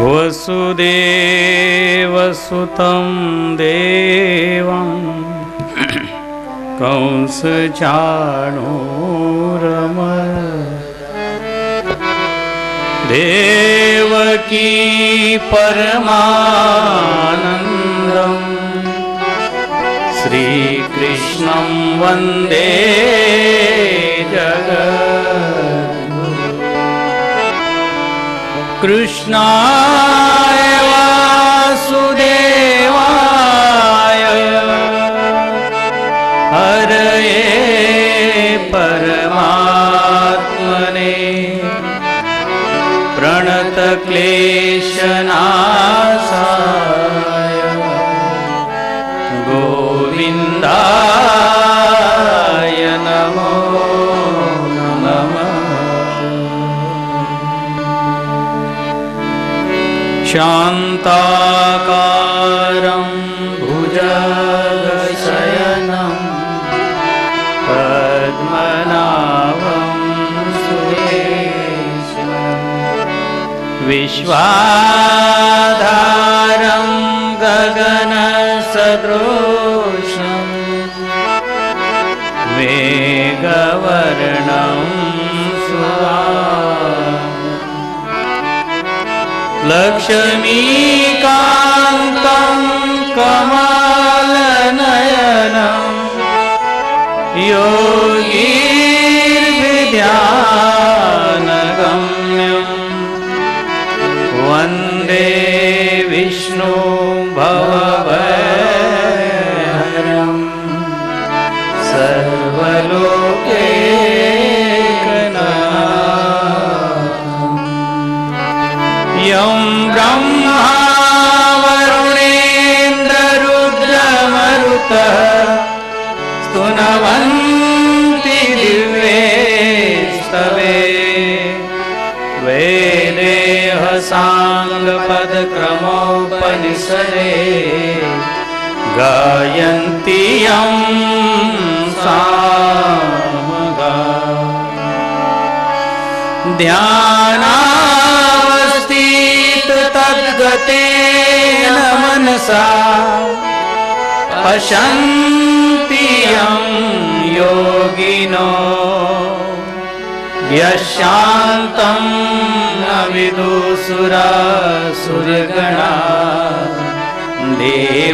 वसुदेवसुतं देवं कंसचाणूरमर्दनं देवकी परमानन्दं श्रीकृष्णं वन्दे कृष्णाय वासुदेवाय हरये परमात्मने प्रणतक्लेशनाशाय गोविन्दाय नमो नमः। शान्ताकारं भुजगशयनं पद्मनाभं सुरेशं विश्वाधारं गगनसदृशं मेघवर्णं लक्ष्मीकान्तं कमलनयनं योगीर्विद्यानगम्यं वन्दे विष्णु भवभयहरं सर्वलोकैकनाथं यं ब्रह्मा वरुणेन्द्ररुद्रमरुतः स्तुनवन्ति दिव्ये स्तवे वेदेह साङ्गपदक्रमोपनिषदे गायन्ति यं सामगा तद्गतेन मनसा पश्यन्ति यं योगिनो यशान्तं न विदुसुरासुरगणा देवाय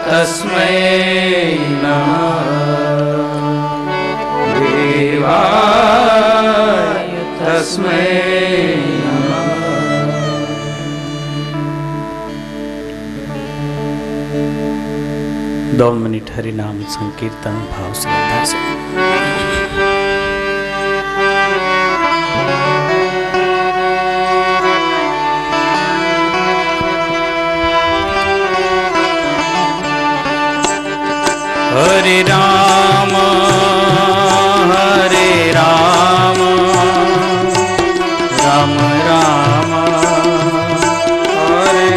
तस्मै नमः देवाय तस्मै। 2 मिनट हरिनाम संकीर्तन भाव श्रद्धा से। हरे राम राम राम हरे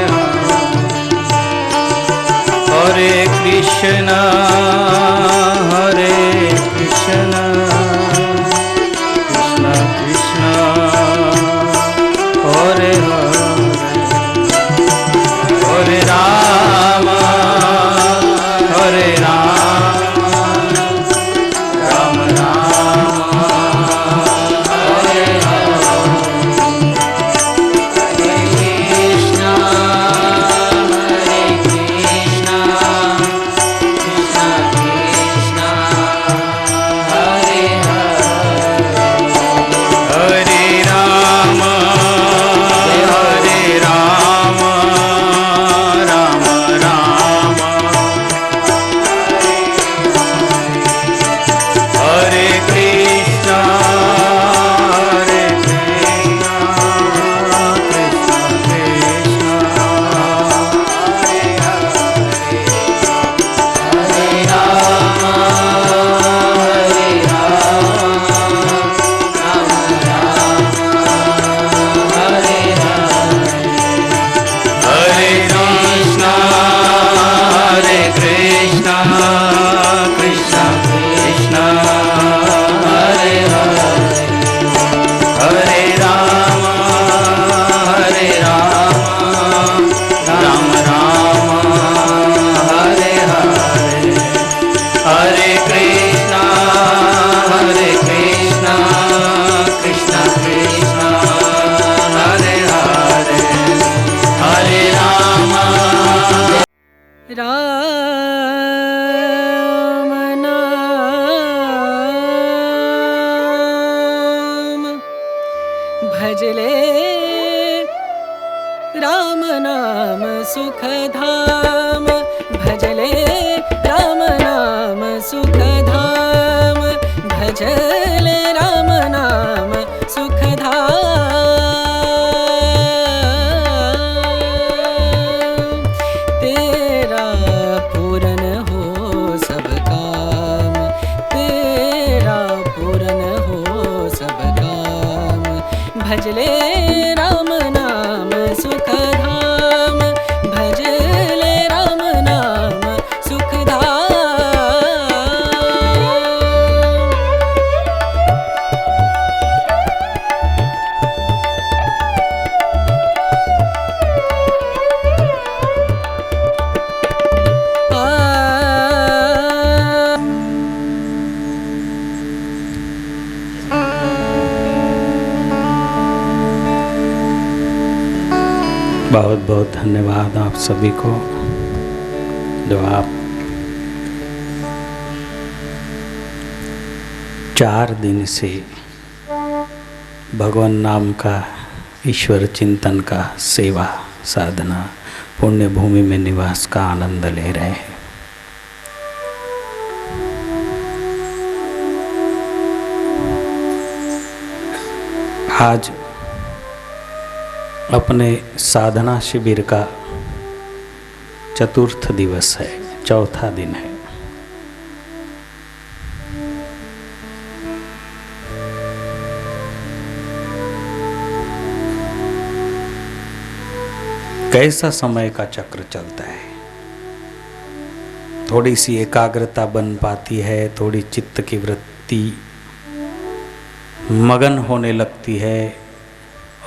हरे कृष्ण भजले राम नाम सुख धाम, भजले राम नाम सुख धाम, भजले राम नाम सुख धाम। तेरा पूरन हो सब काम, तेरा पूरन हो सब काम, भजले राम नाम सुख धाम, भजले राम नाम सुख धाम। बहुत बहुत धन्यवाद आप सभी को जो आप 4 दिन से भगवान नाम का, ईश्वर चिंतन का, सेवा साधना, पुण्य भूमि में निवास का आनंद ले रहे हैं। आज अपने साधना शिविर का 4था दिवस है, 4था दिन है। कैसा समय का चक्र चलता है। थोड़ी सी एकाग्रता बन पाती है, थोड़ी चित्त की वृत्ति मगन होने लगती है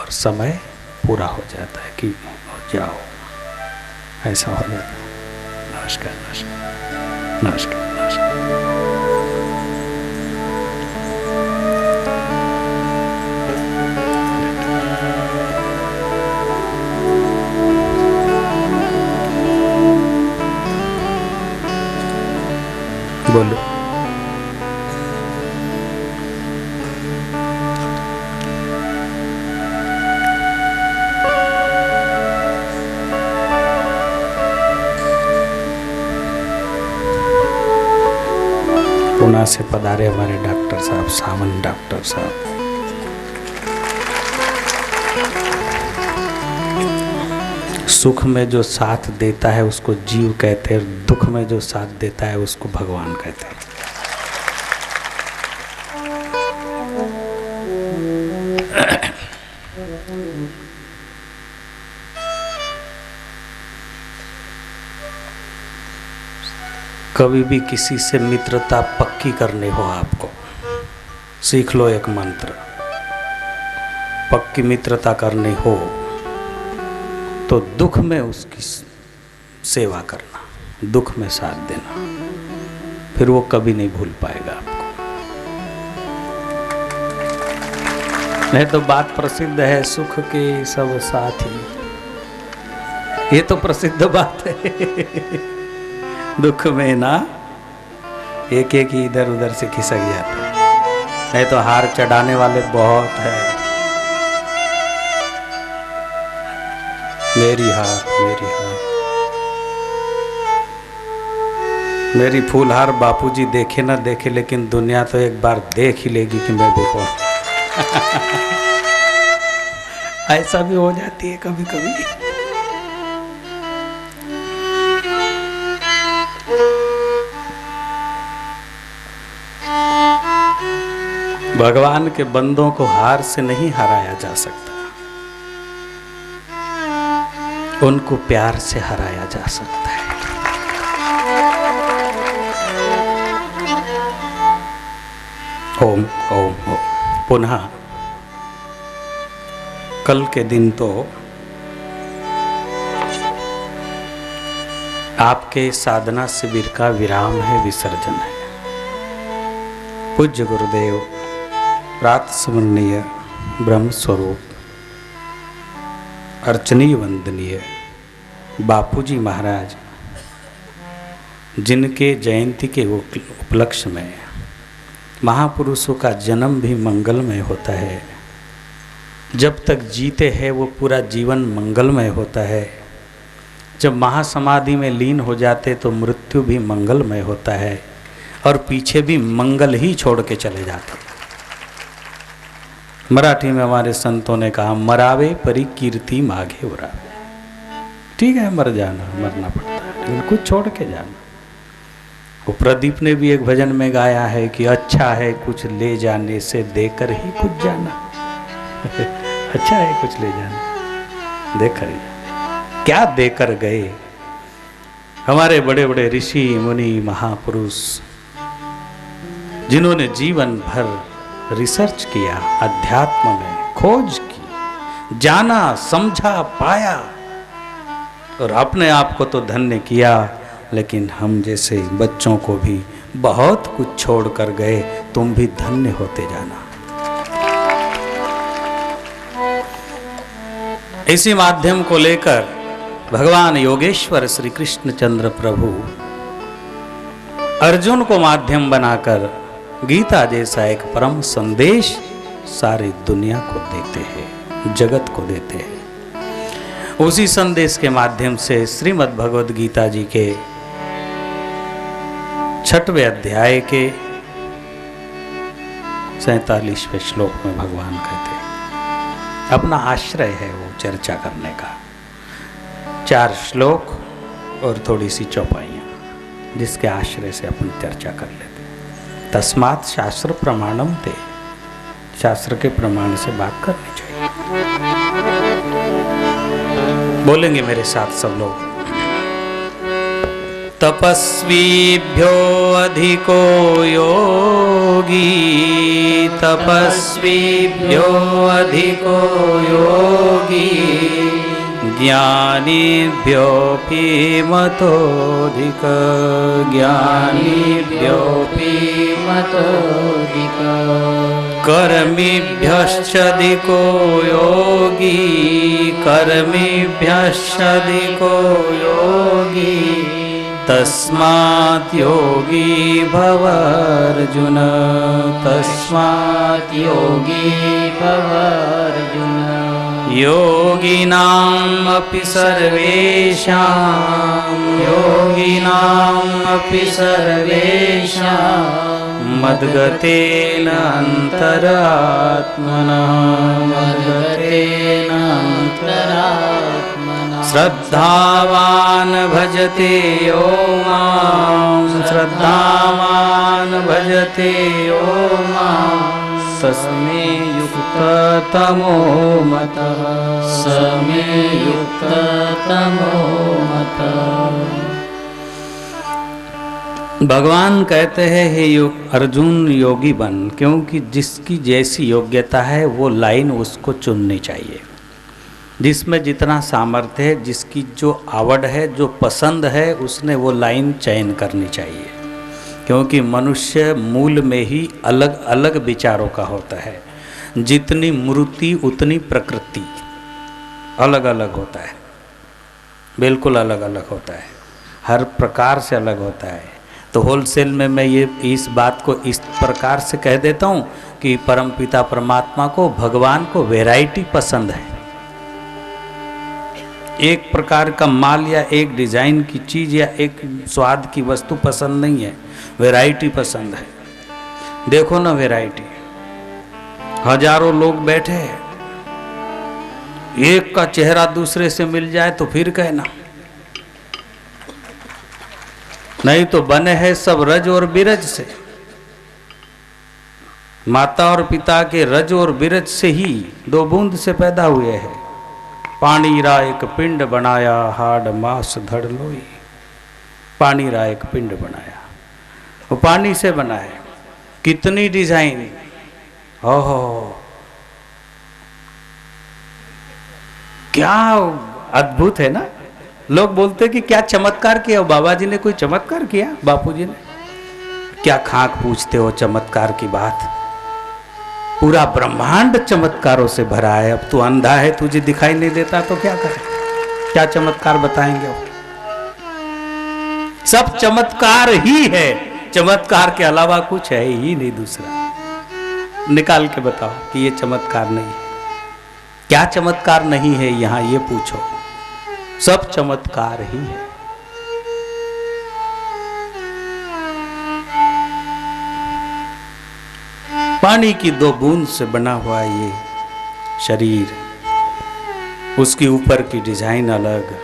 और समय पूरा हो जाता है कि जाओ, ऐसा हो जाता है। नमस्कार नमस्कार नमस्कार नमस्कार। बोलो। पुणे से पधारे हमारे डॉक्टर साहब, सावन डॉक्टर साहब। सुख में जो साथ देता है उसको जीव कहते हैं, दुख में जो साथ देता है उसको भगवान कहते हैं। कभी भी किसी से मित्रता पक्की करनी हो आपको, सीख लो एक मंत्र। पक्की मित्रता करनी हो तो दुख में उसकी सेवा करना, दुख में साथ देना, फिर वो कभी नहीं भूल पाएगा आपको। नहीं तो बात प्रसिद्ध है, सुख के सब साथी, ये तो प्रसिद्ध बात है। दुख में ना एक एक ही इधर उधर से खिसक जाता है। नहीं तो हार चढ़ाने वाले बहुत है। मेरी हार, मेरी हार, मेरी फूलहार बापूजी देखे ना देखे, लेकिन दुनिया तो एक बार देख ही लेगी कि मैं देखो। ऐसा भी हो जाती है कभी कभी। भगवान के बंदों को हार से नहीं हराया जा सकता, उनको प्यार से हराया जा सकता है। ओम ओम ओम। पुनः कल के दिन तो आपके साधना शिविर का विराम है, विसर्जन है। पूज्य गुरुदेव प्रात स्मरणीय ब्रह्म स्वरूप अर्चनीय वंदनीय बापूजी महाराज, जिनके जयंती के उपलक्ष्य में महापुरुषों का जन्म भी मंगलमय होता है, जब तक जीते हैं वो पूरा जीवन मंगलमय होता है। जब महासमाधि में लीन हो जाते तो मृत्यु भी मंगलमय होता है और पीछे भी मंगल ही छोड़ के चले जाते। मराठी में हमारे संतों ने कहा, मरावे परी कीर्ति माघे उरावे। ठीक है, मर जाना, मरना पड़ता है, लेकिन कुछ छोड़ के जाना। वो प्रदीप ने भी एक भजन में गाया है कि अच्छा है कुछ ले जाने से देकर ही कुछ जाना। अच्छा है कुछ ले जाना, देकर ही जाना। क्या देकर गए हमारे बड़े बड़े ऋषि मुनि महापुरुष, जिन्होंने जीवन भर रिसर्च किया, अध्यात्म में खोज की, जाना, समझा, पाया और अपने आप को तो धन्य किया, लेकिन हम जैसे बच्चों को भी बहुत कुछ छोड़ कर गए। तुम भी धन्य होते जाना। इसी माध्यम को लेकर भगवान योगेश्वर श्री कृष्णचंद्र प्रभु अर्जुन को माध्यम बनाकर गीता जैसा एक परम संदेश सारी दुनिया को देते हैं, जगत को देते हैं। उसी संदेश के माध्यम से श्रीमद् भगवद गीता जी के 6वें अध्याय के 47वें श्लोक में भगवान कहते हैं, अपना आश्रय है वो चर्चा करने का। 4 श्लोक और थोड़ी सी चौपाइयाँ, जिसके आश्रय से अपन चर्चा कर लेते। तस्मात् शास्त्र प्रमाणम ते, शास्त्र के प्रमाण से बात करनी चाहिए। बोलेंगे मेरे साथ सब लोग। तपस्वीभ्यो अधिको योगी, तपस्वीभ्यो अधिको योगी, ज्ञानीभ्योऽपि मतोऽधिक, ज्ञानीभ्योऽपि मतोऽधिक, कर्मिभ्यश्चाधिको योगी, कर्मिभ्यश्चाधिको योगी, तस्मात् योगी भव अर्जुन, तस्मात् योगी भव अर्जुन। योगिनाम् अपि सर्वेषां, योगिनाम् अपि सर्वेषां मद्गतेन अन्तरात्मना, मद्गतेन अन्तरात्मना। श्रद्धावान् भजते यो मां, श्रद्धावान् भजते यो मां, समे युक्ततमो मतः, समे युक्ततमो मतः। भगवान कहते हैं, हे अर्जुन योगी बन, क्योंकि जिसकी जैसी योग्यता है वो लाइन उसको चुननी चाहिए। जिसमें जितना सामर्थ्य है, जिसकी जो आवड़ है, जो पसंद है, उसने वो लाइन चयन करनी चाहिए। क्योंकि मनुष्य मूल में ही अलग अलग विचारों का होता है। जितनी मूर्ति उतनी प्रकृति, अलग अलग होता है, बिल्कुल अलग अलग होता है, हर प्रकार से अलग होता है। तो होलसेल में मैं ये इस बात को इस प्रकार से कह देता हूँ कि परमपिता परमात्मा को, भगवान को वैरायटी पसंद है। एक प्रकार का माल या एक डिजाइन की चीज या एक स्वाद की वस्तु पसंद नहीं है, वैरायटी पसंद है। देखो ना वैरायटी, हजारों लोग बैठे हैं, एक का चेहरा दूसरे से मिल जाए तो फिर कहना, नहीं तो बने हैं सब रज और बिरज से। माता और पिता के रज और बिरज से ही 2 बूंद से पैदा हुए हैं। पानी रा एक पिंड बनाया, हाड़ मास धड़ लोई। पानी रा एक पिंड बनाया, वो पानी से बना है। कितनी डिजाइन, ओहो क्या अद्भुत है ना। लोग बोलते कि क्या चमत्कार किया, बाबा जी ने कोई चमत्कार किया, बापू जी ने। क्या खाक पूछते हो चमत्कार की बात, पूरा ब्रह्मांड चमत्कारों से भरा है। अब तू अंधा है, तुझे दिखाई नहीं देता तो क्या करे, क्या चमत्कार बताएंगे वो। सब चमत्कार ही है, चमत्कार के अलावा कुछ है ही नहीं दूसरा। निकाल के बताओ कि ये चमत्कार नहीं है। क्या चमत्कार नहीं है यहां, ये पूछो। सब चमत्कार ही है। पानी की 2 बूंद से बना हुआ ये शरीर, उसके ऊपर की डिजाइन अलग,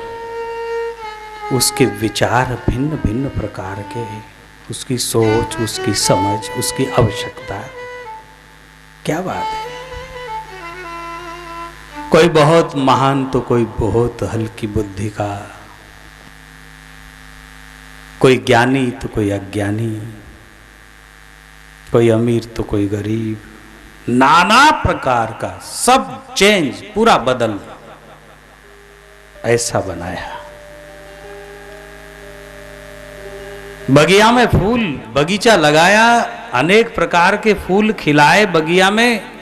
उसके विचार भिन्न भिन्न प्रकार के, उसकी सोच, उसकी समझ, उसकी आवश्यकता। क्या बात है। कोई बहुत महान तो कोई बहुत हल्की बुद्धि का, कोई ज्ञानी तो कोई अज्ञानी, कोई अमीर तो कोई गरीब, नाना प्रकार का सब चेंज, पूरा बदल, ऐसा बनाया। बगिया में फूल, बगीचा लगाया, अनेक प्रकार के फूल खिलाए बगिया में।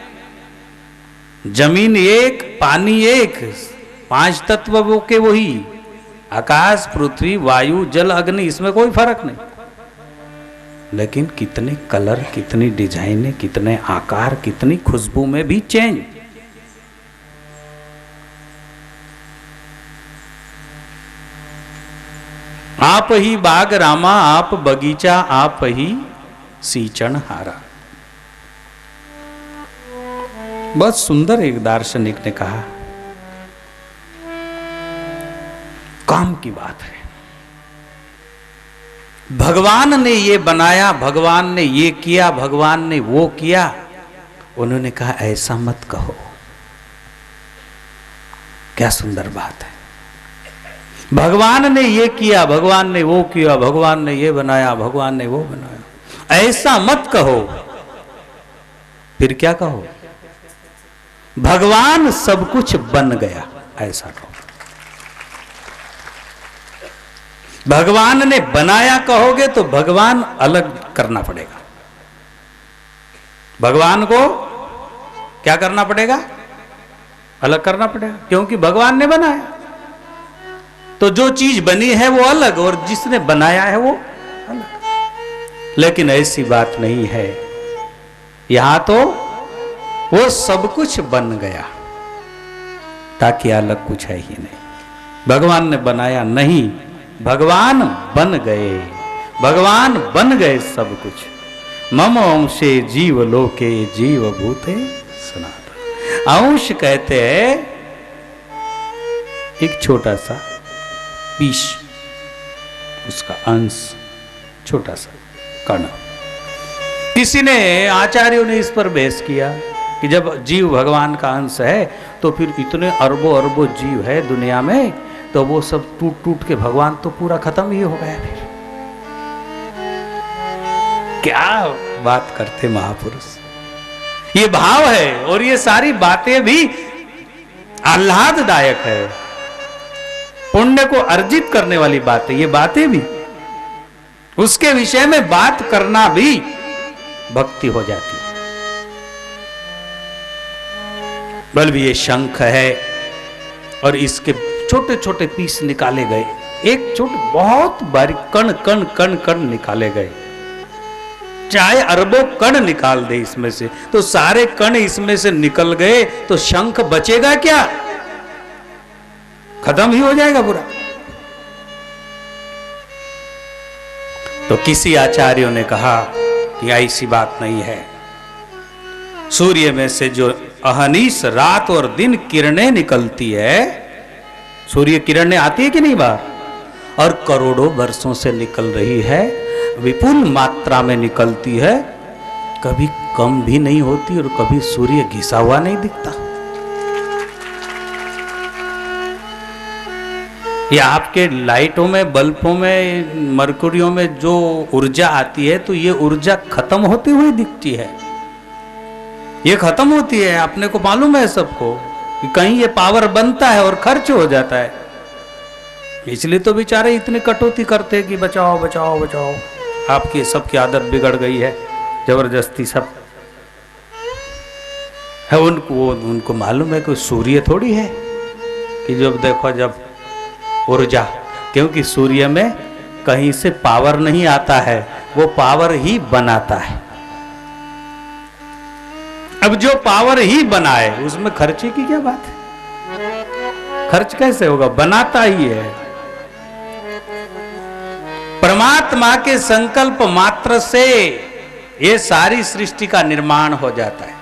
जमीन एक, पानी एक, 5 तत्वों के वही, आकाश, पृथ्वी, वायु, जल, अग्नि, इसमें कोई फर्क नहीं। लेकिन कितने कलर, कितनी डिजाइनें, कितने आकार, कितनी खुशबू में भी चेंज। आप ही बाग रामा, आप बगीचा, आप ही सींचन हारा। बहुत सुंदर एक दार्शनिक ने कहा, काम की बात है। भगवान ने ये बनाया, भगवान ने ये किया, भगवान ने वो किया। उन्होंने कहा ऐसा मत कहो। क्या सुंदर बात है। भगवान ने ये किया, भगवान ने वो किया, भगवान ने ये बनाया, भगवान ने वो बनाया, ऐसा मत कहो। फिर क्या कहो? भगवान सब कुछ बन गया, ऐसा कहो। भगवान ने बनाया कहोगे तो भगवान अलग करना पड़ेगा। भगवान को क्या करना पड़ेगा? अलग करना पड़ेगा, क्योंकि भगवान ने बनाया। तो जो चीज बनी है वो अलग, और जिसने बनाया है वो अलग। लेकिन ऐसी बात नहीं है। यहां तो वो सब कुछ बन गया, ताकि अलग कुछ है ही नहीं। भगवान ने बनाया नहीं, भगवान बन गए। भगवान बन गए सब कुछ। मम अंशे जीव लोके जीव भूते सनातन। अंश कहते हैं एक छोटा सा पीस, उसका अंश, छोटा सा कण। किसी ने, आचार्यों ने इस पर बहस किया कि जब जीव भगवान का अंश है तो फिर इतने अरबों अरबों जीव है दुनिया में, तो वो सब टूट टूट के भगवान तो पूरा खत्म ही हो गया। फिर क्या बात करते महापुरुष। ये भाव है, और ये सारी बातें भी आह्लाददायक है, पुण्य को अर्जित करने वाली बातें। ये बातें भी, उसके विषय में बात करना भी भक्ति हो जाती है। बल भी ये शंख है, और इसके छोटे छोटे पीस निकाले गए, एक छोटे बहुत बारीक कण कण कण कण निकाले गए। चाहे अरबों कण निकाल दे इसमें से, तो सारे कण इसमें से निकल गए, तो शंख बचेगा क्या? खत्म ही हो जाएगा पूरा। तो किसी आचार्यों ने कहा कि ऐसी बात नहीं है। सूर्य में से जो अहनीस रात और दिन किरणें निकलती है, सूर्य किरणें आती है कि नहीं बाहर, और करोड़ों वर्षों से निकल रही है, विपुल मात्रा में निकलती है, कभी कम भी नहीं होती और कभी सूर्य घिसा हुआ नहीं दिखता। ये आपके लाइटों में, बल्बों में, मरकुरियों में जो ऊर्जा आती है, तो ये ऊर्जा खत्म होती हुई दिखती है। ये खत्म होती है, अपने को मालूम है सबको कि कहीं ये पावर बनता है और खर्च हो जाता है। इसलिए तो बेचारे इतने कटौती करते हैं कि बचाओ बचाओ बचाओ। आपकी सबकी आदत बिगड़ गई है, जबरदस्ती सब है। उनको मालूम है कि सूर्य थोड़ी है कि जब देखो जब ऊर्जा, क्योंकि सूर्य में कहीं से पावर नहीं आता है, वो पावर ही बनाता है। अब जो पावर ही बनाए उसमें खर्चे की क्या बात है? खर्च कैसे होगा? बनाता ही है। परमात्मा के संकल्प मात्र से ये सारी सृष्टि का निर्माण हो जाता है।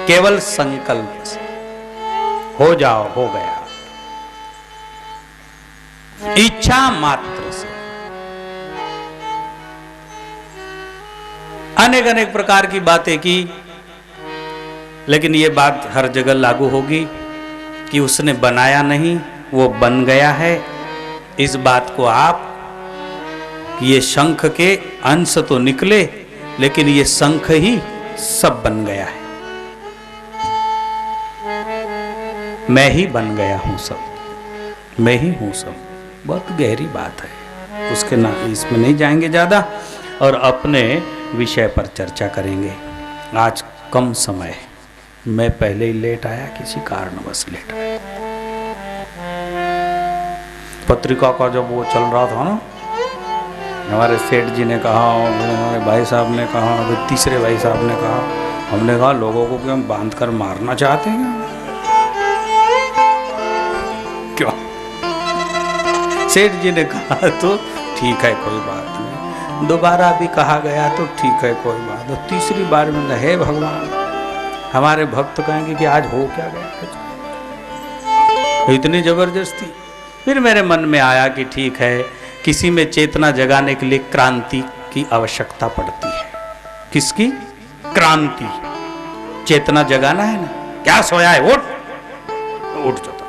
केवल संकल्प से हो जाओ, हो गया। इच्छा मात्र से अनेक अनेक प्रकार की बातें की, लेकिन ये बात हर जगह लागू होगी कि उसने बनाया नहीं, वो बन गया है। इस बात को आप, ये शंख के अंश तो निकले, लेकिन ये शंख ही सब बन गया है। मैं ही बन गया हूं सब, मैं ही हूं सब। बहुत गहरी बात है, उसके ना इसमें नहीं जाएंगे ज्यादा, और अपने विषय पर चर्चा करेंगे। आज कम समय, मैं पहले ही लेट आया, किसी कारणवश लेट आया। पत्रिका का जब वो चल रहा था ना, हमारे सेठ जी ने कहा, हमारे भाई साहब ने कहा, तीसरे भाई साहब ने कहा, हमने कहा लोगों को क्यों बांध कर मारना चाहते हैं क्यों? सेठ जी ने कहा तो ठीक है, कोई बात नहीं। दोबारा भी कहा गया तो ठीक है, कोई बात नहीं। तीसरी बार में है भगवान, हमारे भक्त कहेंगे कि आज हो क्या गया, इतनी जबरदस्ती। फिर मेरे मन में आया कि ठीक है, किसी में चेतना जगाने के लिए क्रांति की आवश्यकता पड़ती है। किसकी? क्रांति। चेतना जगाना है ना, क्या सोया है, उठ उठ जाता।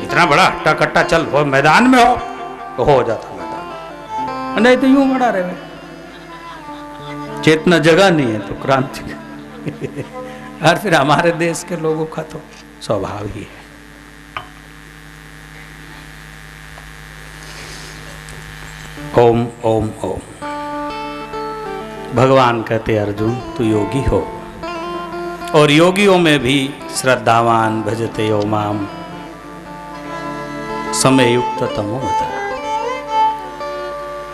इतना बड़ा हट्टा कट्टा, चल वो मैदान में हो, तो हो जाता मैदान, नहीं तो यूं बड़ा रहे। चेतना जगानी है तो क्रांति और फिर हमारे देश के लोगों का तो स्वभाव ही है। ओम ओम ओम। भगवान कहते अर्जुन तू योगी हो, और योगियों में भी श्रद्धावान भजते यो माम समय युक्त तमो मता।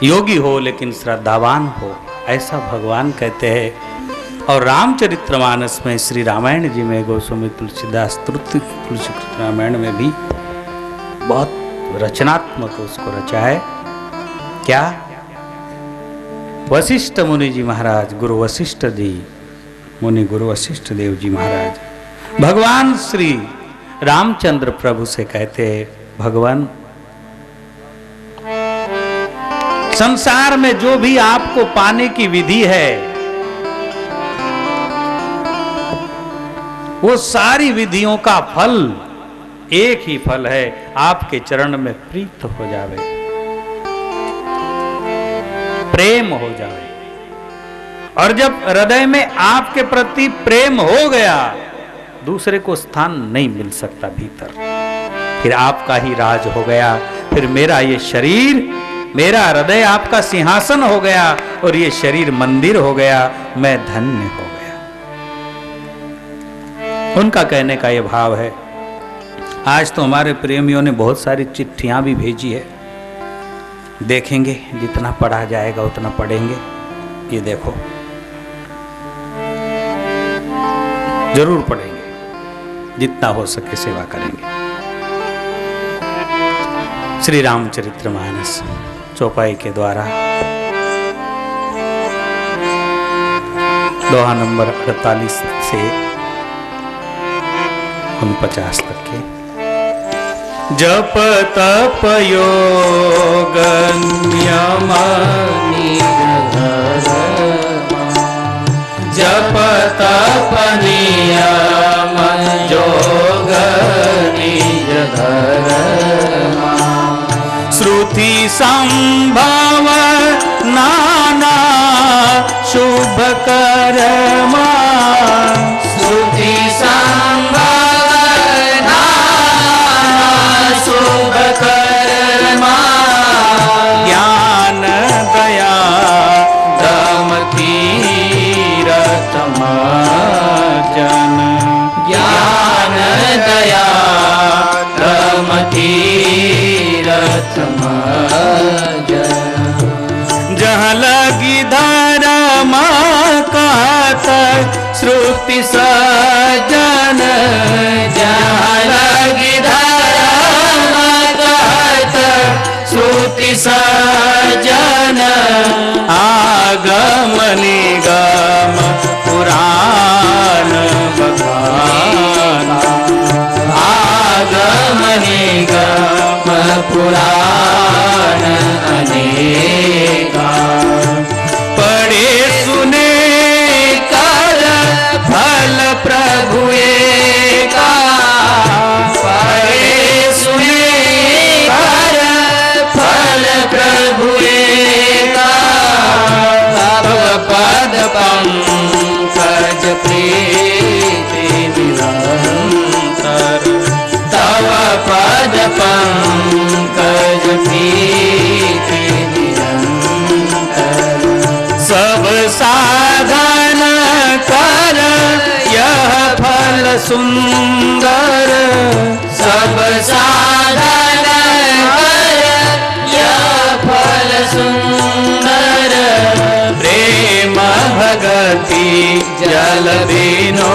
योगी हो लेकिन श्रद्धावान हो, ऐसा भगवान कहते हैं। और रामचरितमानस में, श्री रामायण जी में, गोस्वामी तुलसीदास तुलसी रामायण में भी बहुत रचनात्मक उसको रचा है। क्या? वशिष्ठ मुनि जी महाराज, गुरु वशिष्ठ जी मुनि, गुरु वशिष्ठ देव जी महाराज भगवान श्री रामचंद्र प्रभु से कहते हैं, भगवान संसार में जो भी आपको पाने की विधि है, वो सारी विधियों का फल एक ही फल है, आपके चरण में प्रीत हो जावे, प्रेम हो जावे। और जब हृदय में आपके प्रति प्रेम हो गया, दूसरे को स्थान नहीं मिल सकता भीतर, फिर आपका ही राज हो गया। फिर मेरा ये शरीर, मेरा हृदय आपका सिंहासन हो गया, और ये शरीर मंदिर हो गया, मैं धन्य हो गया। उनका कहने का ये भाव है। आज तो हमारे प्रेमियों ने बहुत सारी चिट्ठियां भी भेजी है, देखेंगे, जितना पढ़ा जाएगा उतना पढ़ेंगे। ये देखो, जरूर पढ़ेंगे, जितना हो सके सेवा करेंगे। श्री रामचरितमानस चौपाई के द्वारा दोहा नंबर 48 से 49 तक के। जप तप योग नियम जप तप नियम योग निज धर्मा, श्रुति संभव नाना शुभ कर्मा, श्रुति संभव नाना शुभ कर्मा, ज्ञान दया दम तीरथ मार्जन, ज्ञान दया दम तीरथ मार्जन, जहाँ लगी धर्म कहत श्रुति सजन जहाँ लगी धर्म कहत श्रुति सजन आगम निगम पुराण बखान आगम निगम पुराण अनेका पढ़े सुने कर फल प्रभु एका पढ़े सुने कर फल प्रभु एका तव पद पंकज प्रीति निरंतर तव पद पंकज प्रीति निरंतर सब साधन कर यह फल सुंदर सब साधन कर यह फल सुंदर प्रेम भगति जल बिनो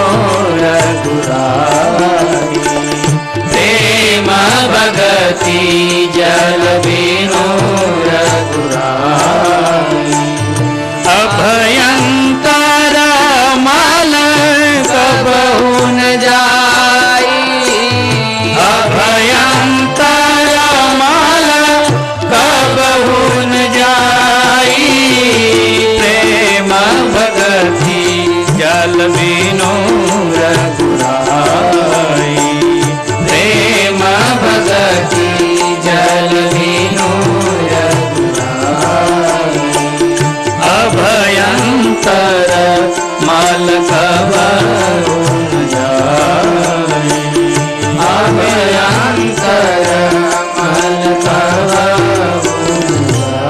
रघुराई प्रेम भगति जल बिनो रघुराई अभयंकर माल कबहु न जाई अभयंकर माल कबहु न जाई प्रेम भगति जल बिनो रघुराई प्रेम भगति जल बिनो अभयंतर माल कबहु न जाई अभयंतर माल कबहु न जाई।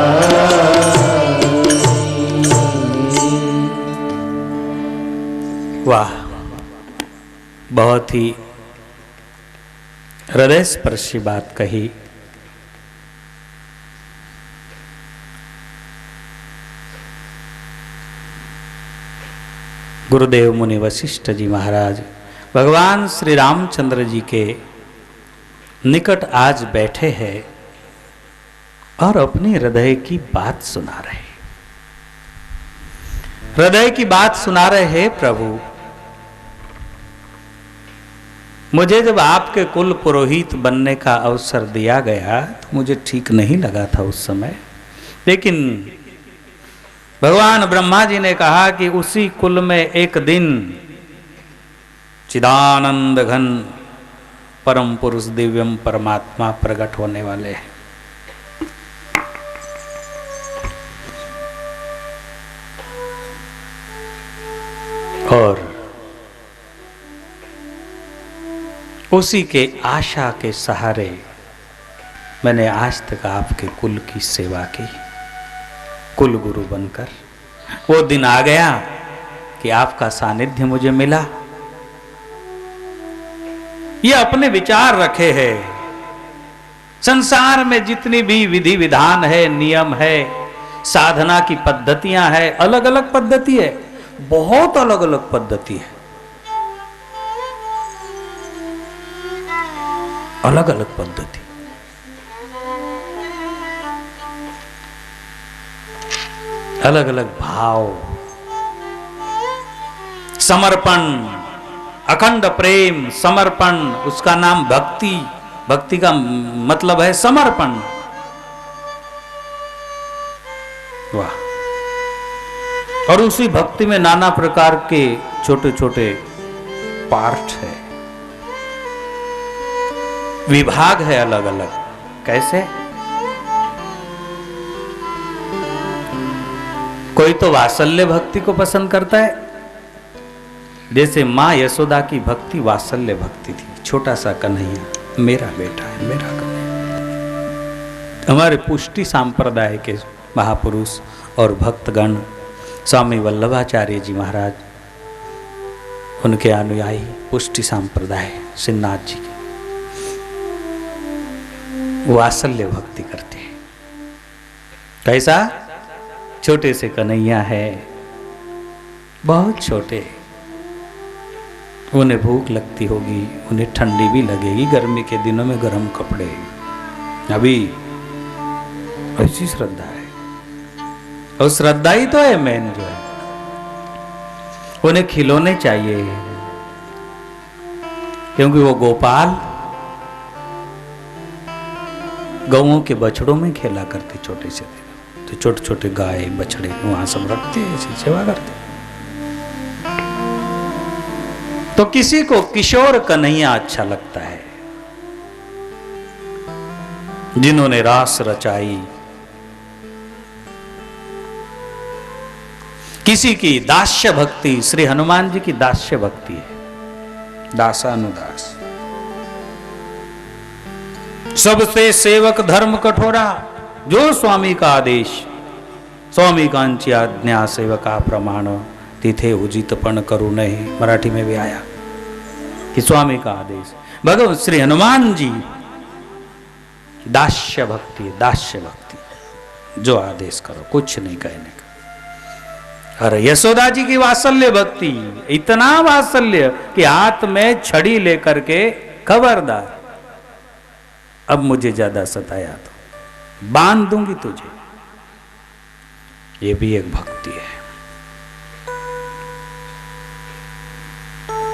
वाह, बहुत ही हृदय स्पर्शी बात कही। गुरुदेव मुनि वशिष्ठ जी महाराज भगवान श्री रामचंद्र जी के निकट आज बैठे हैं और अपने हृदय की बात सुना रहे हृदय की बात सुना रहे हैं। प्रभु, मुझे जब आपके कुल पुरोहित बनने का अवसर दिया गया तो मुझे ठीक नहीं लगा था उस समय, लेकिन भगवान ब्रह्मा जी ने कहा कि उसी कुल में एक दिन चिदानंद घन परम पुरुष दिव्यम परमात्मा प्रकट होने वाले हैं। और उसी के आशा के सहारे मैंने आज तक आपके कुल की सेवा की, कुल गुरु बनकर। वो दिन आ गया कि आपका सानिध्य मुझे मिला। ये अपने विचार रखे हैं। संसार में जितनी भी विधि विधान है, नियम है, साधना की पद्धतियां है, अलग अलग पद्धति है, बहुत अलग अलग पद्धति है, अलग अलग पद्धति। अलग अलग भाव, समर्पण, अखंड प्रेम, समर्पण, उसका नाम भक्ति। भक्ति का मतलब है समर्पण। वाह। और उसी भक्ति में नाना प्रकार के छोटे छोटे पार्ट है, विभाग है अलग अलग। कैसे? कोई तो वात्सल्य भक्ति को पसंद करता है, जैसे माँ यशोदा की भक्ति वात्सल्य भक्ति थी। छोटा सा कन्हैया मेरा बेटा है, मेरा कन्हैया। हमारे पुष्टि संप्रदाय के महापुरुष और भक्तगण स्वामी वल्लभाचार्य जी महाराज, उनके अनुयायी पुष्टि संप्रदाय सिन्नाथ जी के, वात्सल्य भक्ति करते हैं। कैसा? छोटे से कन्हैया है, बहुत छोटे, उन्हें भूख लगती होगी, उन्हें ठंडी भी लगेगी, गर्मी के दिनों में गर्म कपड़े, अभी ऐसी श्रद्धा है। और श्रद्धा ही तो है मेन जो है। उन्हें खिलौने चाहिए क्योंकि वो गोपाल गौओं के बछड़ों में खेला करते छोटे से, तो छोटे छोटे गाय बछड़े वहां सब रखते हैं, ऐसी सेवा करते। तो किसी को किशोर कन्हैया अच्छा लगता है, जिन्होंने रास रचाई, किसी की दास्य भक्ति, श्री हनुमान जी की दास्य भक्ति है, दासानुदास। सबसे सेवक धर्म कठोरा, जो स्वामी का आदेश, स्वामी कांची आज्ञा सेवका प्रमाण, तिथे उजितपण करू नहीं, मराठी में भी आया कि स्वामी का आदेश। भगवान श्री हनुमान जी दास्य भक्ति, दास्य भक्ति, जो आदेश करो कुछ नहीं कहने का। अरे यशोदा जी की वात्सल्य भक्ति, इतना वात्सल्य कि हाथ में छड़ी लेकर के, खबरदार अब मुझे ज्यादा सताया तो बांध दूंगी तुझे, ये भी एक भक्ति है।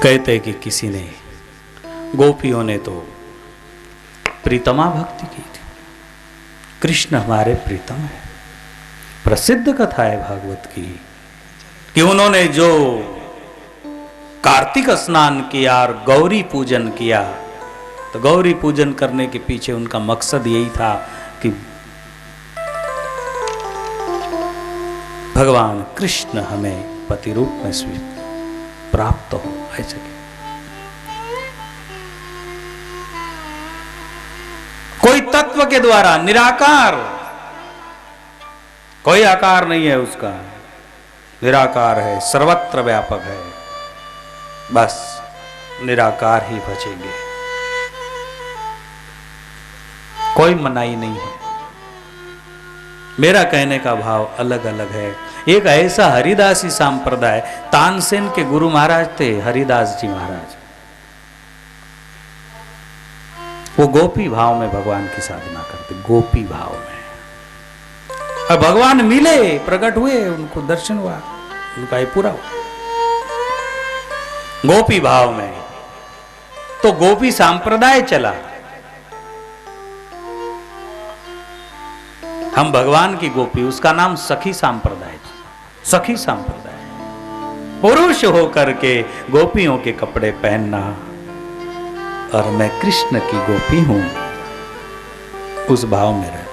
कहते कि किसी ने, गोपियों ने तो प्रीतमा भक्ति की थी, कृष्ण हमारे प्रीतम है। प्रसिद्ध कथा है भागवत की कि उन्होंने जो कार्तिक स्नान किया और गौरी पूजन किया, तो गौरी पूजन करने के पीछे उनका मकसद यही था कि भगवान कृष्ण हमें पति रूप में प्राप्त हो, ऐसे कोई तत्व के द्वारा, निराकार, कोई आकार नहीं है उसका, निराकार है, सर्वत्र व्यापक है, बस निराकार ही बचेंगे, कोई मनाही नहीं है। मेरा कहने का भाव अलग अलग है। एक ऐसा हरिदासी संप्रदाय, तानसेन के गुरु महाराज थे हरिदास जी महाराज, वो गोपी भाव में भगवान की साधना करते, गोपी भाव में। और भगवान मिले, प्रकट हुए, उनको दर्शन हुआ, उनका ये पूरा हुआ गोपी भाव में। तो गोपी संप्रदाय चला। हम भगवान की गोपी, उसका नाम सखी संप्रदाय, सखी संप्रदाय। पुरुष होकर के गोपियों के कपड़े पहनना, और मैं कृष्ण की गोपी हूं, उस भाव में रहना।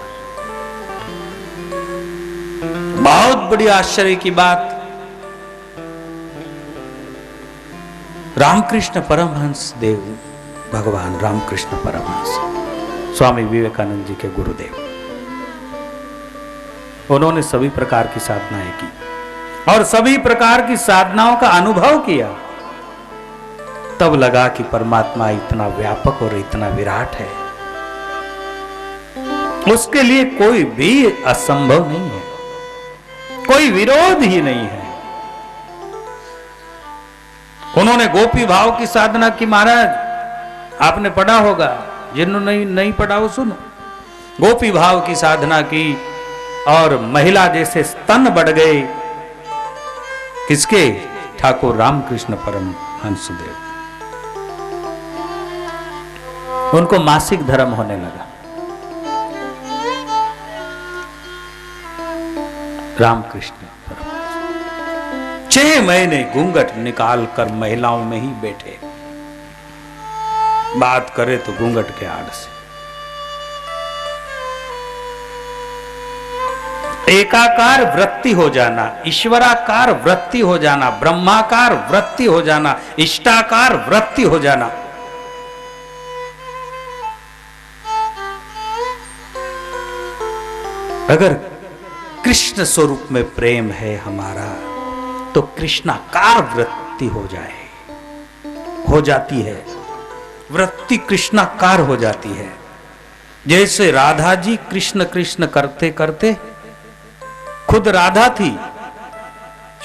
बहुत बड़ी आश्चर्य की बात, रामकृष्ण परमहंस देव, भगवान रामकृष्ण परमहंस स्वामी विवेकानंद जी के गुरुदेव, उन्होंने सभी प्रकार की साधनाएं की और सभी प्रकार की साधनाओं का अनुभव किया। तब लगा कि परमात्मा इतना व्यापक और इतना विराट है, उसके लिए कोई भी असंभव नहीं है, कोई विरोध ही नहीं है। उन्होंने गोपी भाव की साधना की। महाराज, आपने पढ़ा होगा, जिन्होंने नहीं पढ़ा वो सुनो। गोपी भाव की साधना की और महिला जैसे स्तन बढ़ गए, किसके? ठाकुर रामकृष्ण परमहंस देव। उनको मासिक धर्म होने लगा। रामकृष्ण 6 महीने घूंघट निकाल कर महिलाओं में ही बैठे, बात करे तो घूंघट के आड़ से। एकाकार वृत्ति हो जाना, ईश्वराकार वृत्ति हो जाना, ब्रह्माकार वृत्ति हो जाना, इष्टाकार वृत्ति हो जाना। अगर कृष्ण स्वरूप में प्रेम है हमारा, तो कृष्णाकार वृत्ति हो जाती है, वृत्ति कृष्णाकार हो जाती है। जैसे राधा जी कृष्ण कृष्ण करते करते खुद राधा थी,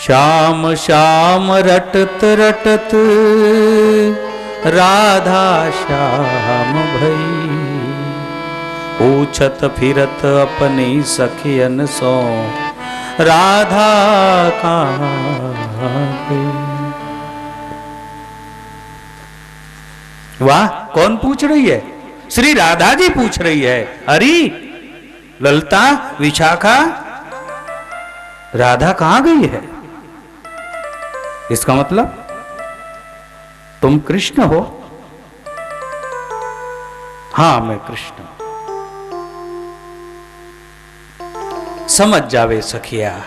श्याम श्याम रटत रटत राधा श्याम भई, पूछत फिरत अपनी सखियन सो राधा कहाँ गई। वाह, कौन पूछ रही है? श्री राधा जी पूछ रही है। अरे ललता, विशाखा, राधा कहां गई है? इसका मतलब तुम कृष्ण हो? हां, मैं कृष्ण। समझ जावे सखिया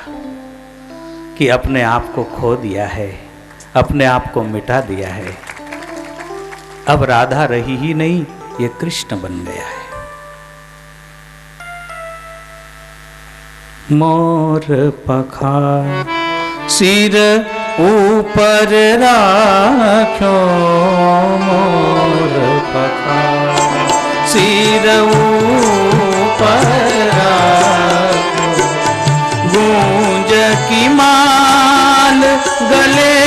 कि अपने आप को खो दिया है, अपने आप को मिटा दिया है। अब राधा रही ही नहीं, ये कृष्ण बन गया है। मोर पखार सिर ऊपर राख्यो, मोर पखार सिर ऊपर राख्यो, गूंज की माल गले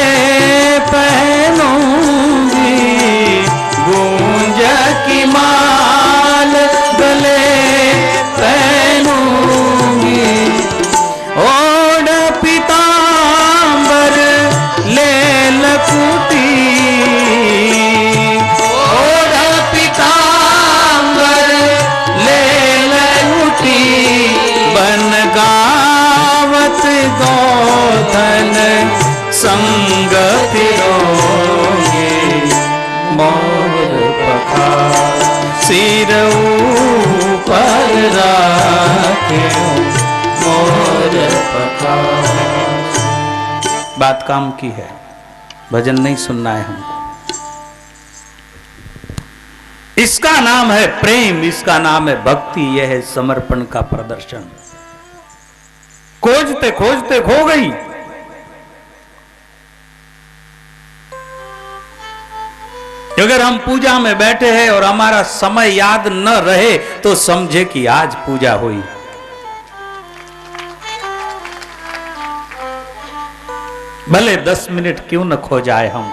पहनूंगी, गूंज की माल गले पहनूंगी, ओढ़ पीतांबर ले लकुटी, ओढ़ पीतांबर ले लकुटी, बन गावत गोधन संग फिरोगे, मोर पखार सिर ऊपर राख्यो, मोर पखार। बात काम की है, भजन नहीं सुनना है हमको। इसका नाम है प्रेम, इसका नाम है भक्ति, यह है समर्पण का प्रदर्शन। खोजते खोजते खो गई। अगर हम पूजा में बैठे हैं और हमारा समय याद न रहे तो समझे कि आज पूजा हुई। भले 10 मिनट क्यों न खो जाए हम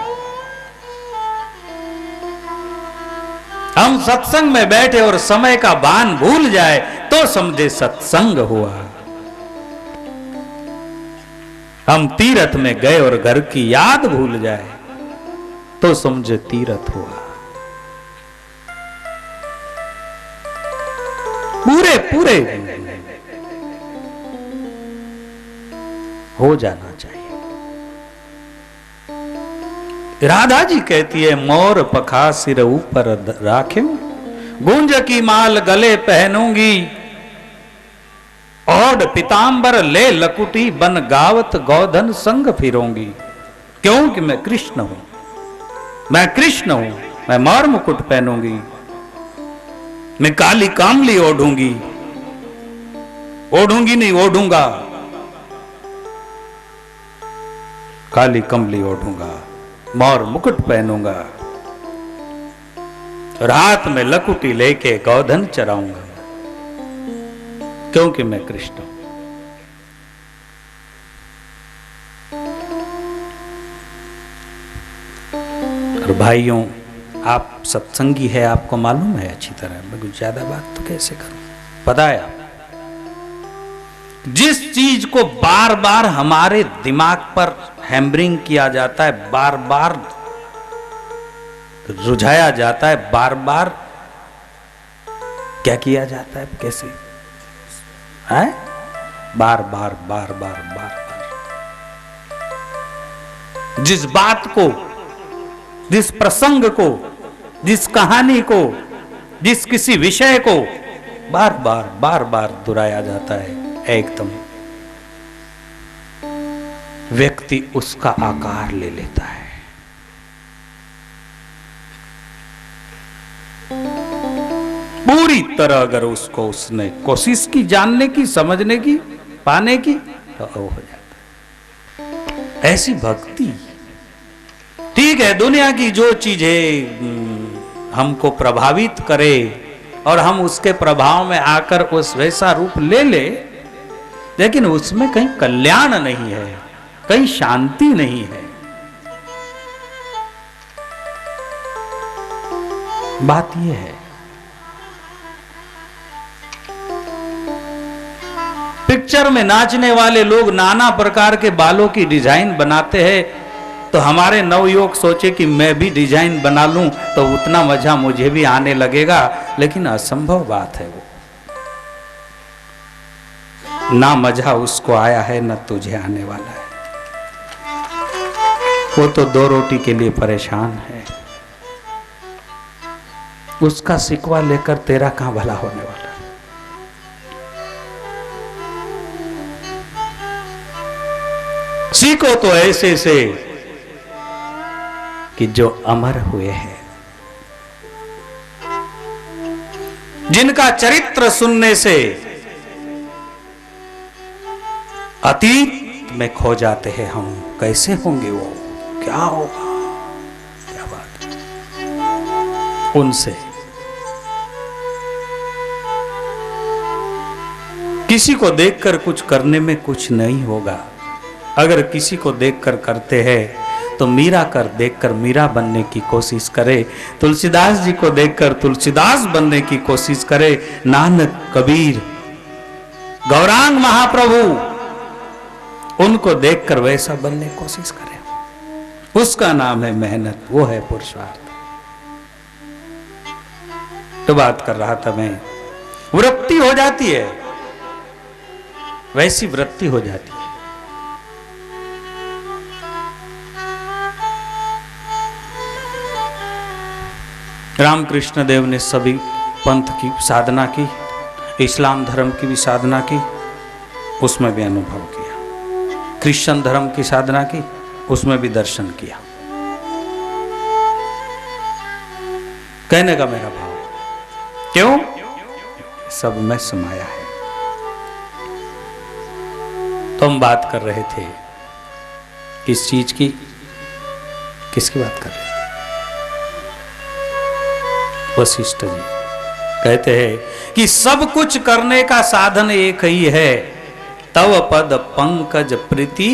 सत्संग में बैठे और समय का भान भूल जाए तो समझे सत्संग हुआ। हम तीर्थ में गए और घर की याद भूल जाए तो समझे तीर्थ हुआ। पूरे पूरे हो जाना चाहिए। राधा जी कहती है, मोर पखा सिर ऊपर राख्यो, गुंज की माल गले पहनूंगी, ओढ़ पीतांबर ले लकुटी, बन गावत गोधन संग फिरूंगी। क्योंकि मैं कृष्ण हूं, मैं कृष्ण हूं। मैं मोर मुकुट पहनूंगी, मैं काली कामली ओढ़ूंगी, ओढ़ूंगी नहीं ओढ़ूंगा, काली कमली ओढ़ूंगा, मोर मुकुट पहनूंगा और हाथ में लकुटी लेके गोधन चराऊंगा, क्योंकि मैं कृष्ण हूं। और भाइयों, आप सत्संगी है, आपको मालूम है अच्छी तरह। मैं कुछ ज्यादा बात तो कैसे करूं, पता है आप जिस चीज को बार बार हमारे दिमाग पर हैमरिंग किया जाता है, बार बार रुझाया जाता है, बार बार क्या किया जाता है, कैसे है, बार बार बार बार बार बार जिस बात को, जिस प्रसंग को, जिस कहानी को, जिस किसी विषय को बार बार बार बार दोहराया जाता है, एकदम व्यक्ति उसका आकार ले लेता है। पूरी तरह अगर उसको उसने कोशिश की जानने की, समझने की, पाने की, तो हो जाता है। ऐसी भक्ति ठीक है, दुनिया की जो चीजें हमको प्रभावित करे और हम उसके प्रभाव में आकर उस वैसा रूप ले ले, लेकिन उसमें कहीं कल्याण नहीं है, कहीं शांति नहीं है। बात यह है, पिक्चर में नाचने वाले लोग नाना प्रकार के बालों की डिजाइन बनाते हैं, तो हमारे नवयुवक सोचे कि मैं भी डिजाइन बना लूं तो उतना मजा मुझे भी आने लगेगा, लेकिन असंभव बात है वो। ना मजा उसको आया है, ना तुझे आने वाला है। वो तो 2 रोटी के लिए परेशान है। उसका सिकवा लेकर तेरा कहां भला होने वाला है। सीखो तो ऐसे से कि जो अमर हुए हैं, जिनका चरित्र सुनने से अतीत में खो जाते हैं हम। कैसे होंगे वो, क्या होगा, क्या बात है। उनसे किसी को देखकर कुछ करने में कुछ नहीं होगा। अगर किसी को देखकर करते हैं तो मीरा कर देखकर मीरा बनने की कोशिश करे, तुलसीदास जी को देखकर तुलसीदास बनने की कोशिश करे, नानक कबीर गौरांग महाप्रभु उनको देखकर वैसा बनने की कोशिश करे। उसका नाम है मेहनत, वो है पुरुषार्थ। तो बात कर रहा था मैं, वृत्ति हो जाती है, वैसी वृत्ति हो जाती है। रामकृष्ण देव ने सभी पंथ की साधना की, इस्लाम धर्म की भी साधना की, उसमें भी अनुभव किया। क्रिश्चियन धर्म की साधना की, उसमें भी दर्शन किया। कहने का मेरा भाव, क्यों? सब में समाया है। तो हम बात कर रहे थे किस चीज की, किसकी बात कर रहे थे? वशिष्ठ जी कहते हैं कि सब कुछ करने का साधन एक ही है, तव पद पंकज प्रीति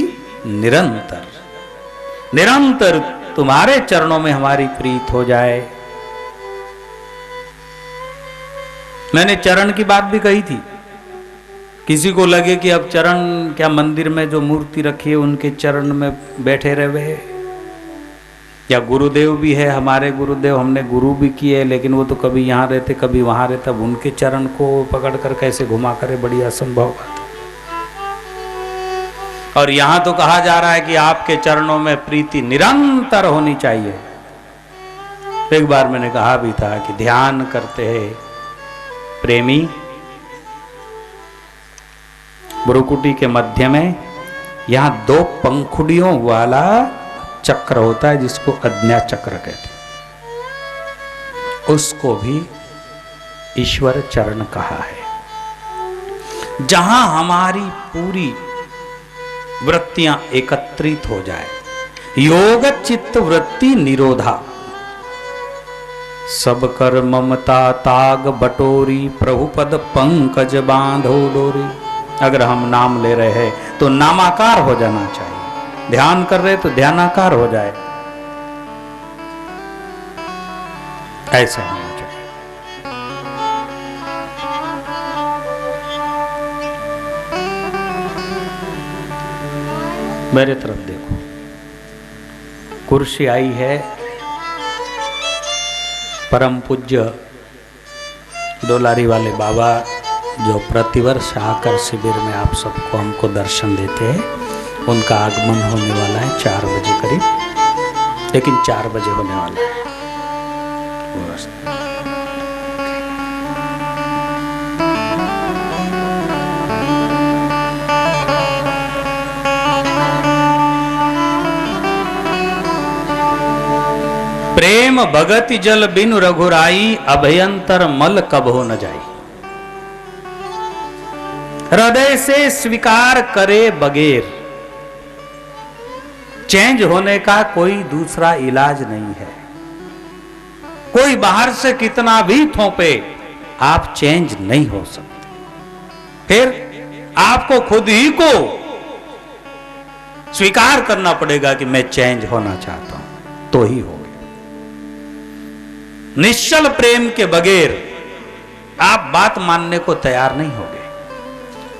निरंतर। निरंतर तुम्हारे चरणों में हमारी प्रीत हो जाए। मैंने चरण की बात भी कही थी। किसी को लगे कि अब चरण क्या, मंदिर में जो मूर्ति रखी है उनके चरण में बैठे रहे, या गुरुदेव भी है हमारे गुरुदेव, हमने गुरु भी किए, लेकिन वो तो कभी यहाँ रहते कभी वहाँ रहते, अब उनके चरण को पकड़ कर कैसे घुमा करे, बड़ी असंभव बात है। और यहाँ तो कहा जा रहा है कि आपके चरणों में प्रीति निरंतर होनी चाहिए। एक बार मैंने कहा भी था कि ध्यान करते हैं प्रेमी, भ्रुकुटी के मध्य में यहाँ 2 पंखुड़ियों वाला चक्र होता है जिसको अज्ञा चक्र कहते हैं, उसको भी ईश्वर चरण कहा है। जहां हमारी पूरी वृत्तियां एकत्रित हो जाए, योग चित्त वृत्ति निरोधा, सब कर ममता ताग बटोरी, प्रभु पद पंकज बांधो डोरी। अगर हम नाम ले रहे हैं तो नामाकार हो जाना चाहिए, ध्यान कर रहे तो ध्यानाकार हो जाए, ऐसा होना चाहिए। मेरे तरफ देखो, कुर्सी आई है, परम पूज्य डोलारी वाले बाबा जो प्रतिवर्ष आकर शिविर में आप सबको हमको दर्शन देते हैं, उनका आगमन होने वाला है 4 बजे करीब, लेकिन 4 बजे होने वाला है। प्रेम भगति जल बिनु रघुराई, अभयंतर मल कबहो न जाई। हृदय से स्वीकार करे बगैर चेंज होने का कोई दूसरा इलाज नहीं है। कोई बाहर से कितना भी थोपे, आप चेंज नहीं हो सकते। फिर आपको खुद ही को स्वीकार करना पड़ेगा कि मैं चेंज होना चाहता हूं, तो ही होगा। निश्चल प्रेम के बगैर आप बात मानने को तैयार नहीं होगे।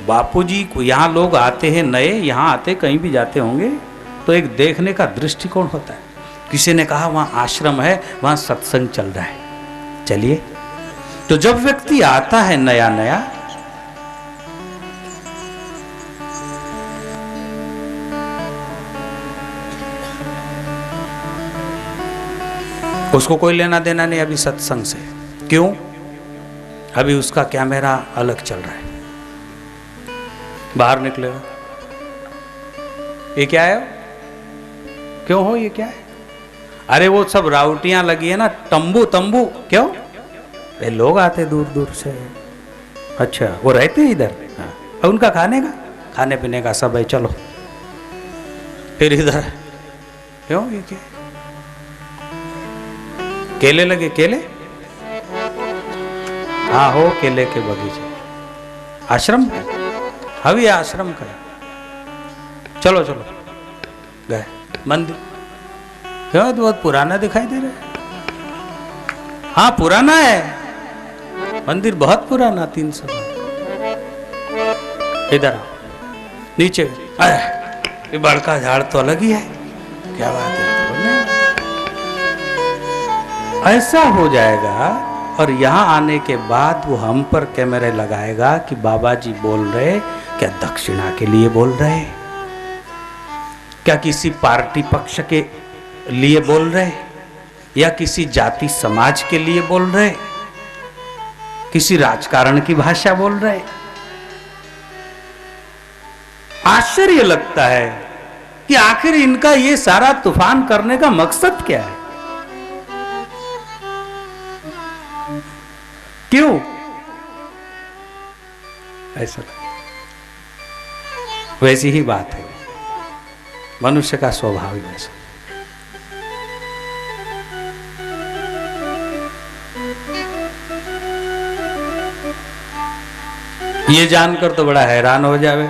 बापूजी को यहां लोग आते हैं नए, यहां आते कहीं भी जाते होंगे तो एक देखने का दृष्टिकोण होता है। किसी ने कहा वहां आश्रम है, वहां सत्संग चल रहा है, चलिए। तो जब व्यक्ति आता है नया नया, उसको कोई लेना देना नहीं अभी सत्संग से। क्यों? अभी उसका कैमरा अलग चल रहा है। बाहर निकलेगा, ये क्या है? क्यों हो? ये क्या है? अरे वो सब राउटियां लगी है ना, तंबू तंबू। क्यों? ये लोग आते दूर दूर से। अच्छा, वो रहते हैं इधर? हाँ। उनका खाने पीने का सब है, चलो फिर इधर। क्यों? ये क्या? केले लगे? केले? हाँ, हो केले के बगीचे। आश्रम का? अभी आश्रम का। चलो चलो, गए मंदिर। क्यों? तो बहुत पुराना दिखाई दे रहा है। हाँ, पुराना है मंदिर, बहुत पुराना, 300। इधर आओ, नीचे। ये बड़का झाड़ तो अलग ही है, क्या बात है? ऐसा हो जाएगा। और यहां आने के बाद वो हम पर कैमरे लगाएगा कि बाबा जी बोल रहे, क्या दक्षिणा के लिए बोल रहे, क्या किसी पार्टी पक्ष के लिए बोल रहे, या किसी जाति समाज के लिए बोल रहे, किसी राजकारण की भाषा बोल रहे। आश्चर्य लगता है कि आखिर इनका ये सारा तूफान करने का मकसद क्या है? क्यों ऐसा? वैसी ही बात है, मनुष्य का स्वभाव ही वैसा। ये जानकर तो बड़ा हैरान हो जावे,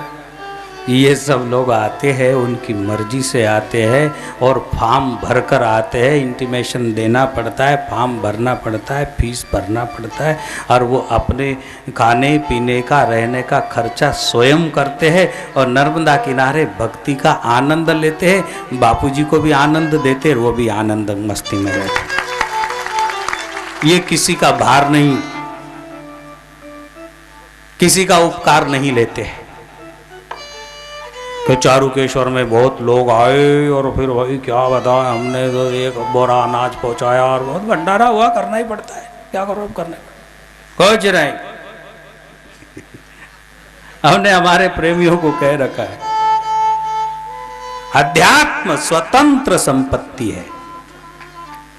ये सब लोग आते हैं, उनकी मर्जी से आते हैं और फॉर्म भरकर आते हैं। इंटीमेशन देना पड़ता है, फॉर्म भरना पड़ता है, फीस भरना पड़ता है, और वो अपने खाने पीने का, रहने का खर्चा स्वयं करते हैं और नर्मदा किनारे भक्ति का आनंद लेते हैं। बापूजी को भी आनंद देते हैं, वो भी आनंद मस्ती में रहते। ये किसी का भार नहीं, किसी का उपकार नहीं लेते हैं। कि चारुकेश्वर में बहुत लोग आए और फिर वही क्या बताएं, हमने तो एक बोरा अनाज पहुंचाया और बहुत भंडारा हुआ, करना ही पड़ता है, क्या करो, करना कुछ नहीं। हमने हमारे प्रेमियों को कह रखा है, अध्यात्म स्वतंत्र संपत्ति है,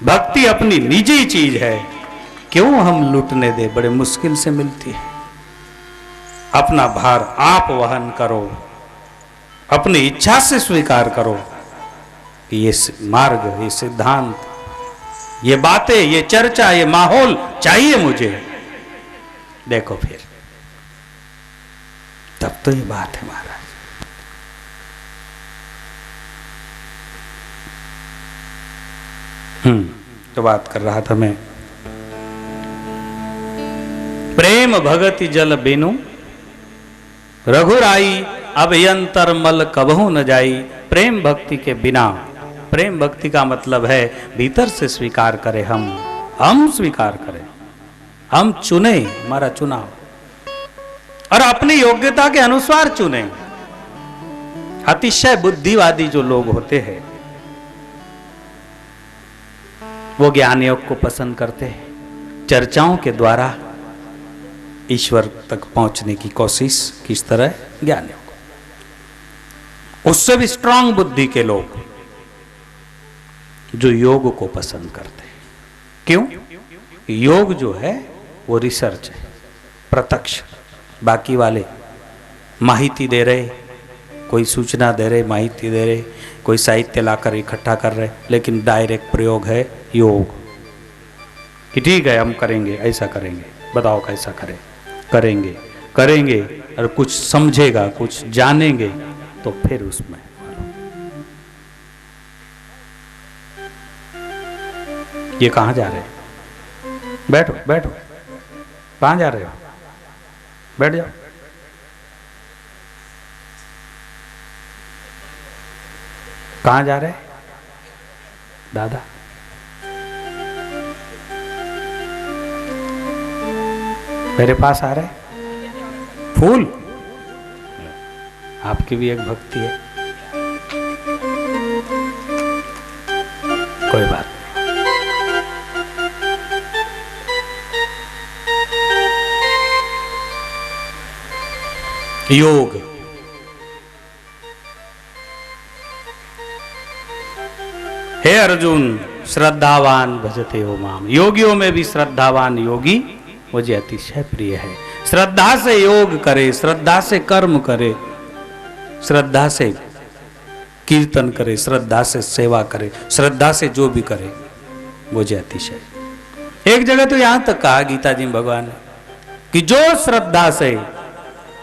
भक्ति अपनी निजी चीज है, क्यों हम लूटने दे? बड़े मुश्किल से मिलती है। अपना भार आप वहन करो, अपनी इच्छा से स्वीकार करो कि ये मार्ग, ये सिद्धांत, ये बातें, ये चर्चा, ये माहौल चाहिए मुझे। देखो फिर तब तो ये बात है महाराज। तो बात कर रहा था मैं, प्रेम भगति जल बिनु रघुराई, अभयंतर मल कबहू न जाई। प्रेम भक्ति के बिना, प्रेम भक्ति का मतलब है भीतर से स्वीकार करें, हम स्वीकार करें, हम चुने, हमारा चुनाव, और अपनी योग्यता के अनुसार चुने। अतिशय बुद्धिवादी जो लोग होते हैं वो ज्ञान योग को पसंद करते हैं, चर्चाओं के द्वारा ईश्वर तक पहुंचने की कोशिश। किस तरह? ज्ञान योग। उससे भी स्ट्रांग बुद्धि के लोग जो योग को पसंद करते हैं। क्यों? योग जो है वो रिसर्च है, प्रत्यक्ष। बाकी वाले माहिती दे रहे, कोई सूचना दे रहे, माहिती दे रहे, कोई साहित्य लाकर इकट्ठा कर रहे, लेकिन डायरेक्ट प्रयोग है योग कि ठीक है हम करेंगे, ऐसा करेंगे, बताओ कैसा करें, करेंगे और कुछ समझेगा, कुछ जानेंगे तो फिर उसमें ये कहाँ जा रहे हैं? बैठो बैठो, कहाँ जा रहे हो? बैठ जाओ। कहाँ जा रहे हैं दादा? मेरे पास आ रहे? फूल? आपकी भी एक भक्ति है, कोई बात नहीं। योग, हे अर्जुन, श्रद्धावान भजते हो माम। योगियों में भी श्रद्धावान योगी मुझे अतिशय प्रिय है। श्रद्धा से योग करे, श्रद्धा से कर्म करे, श्रद्धा से कीर्तन करे, श्रद्धा से सेवा करे, श्रद्धा से जो भी करे मुझे अतिशय। एक जगह तो यहां तक कहा गीता जी भगवान ने कि जो श्रद्धा से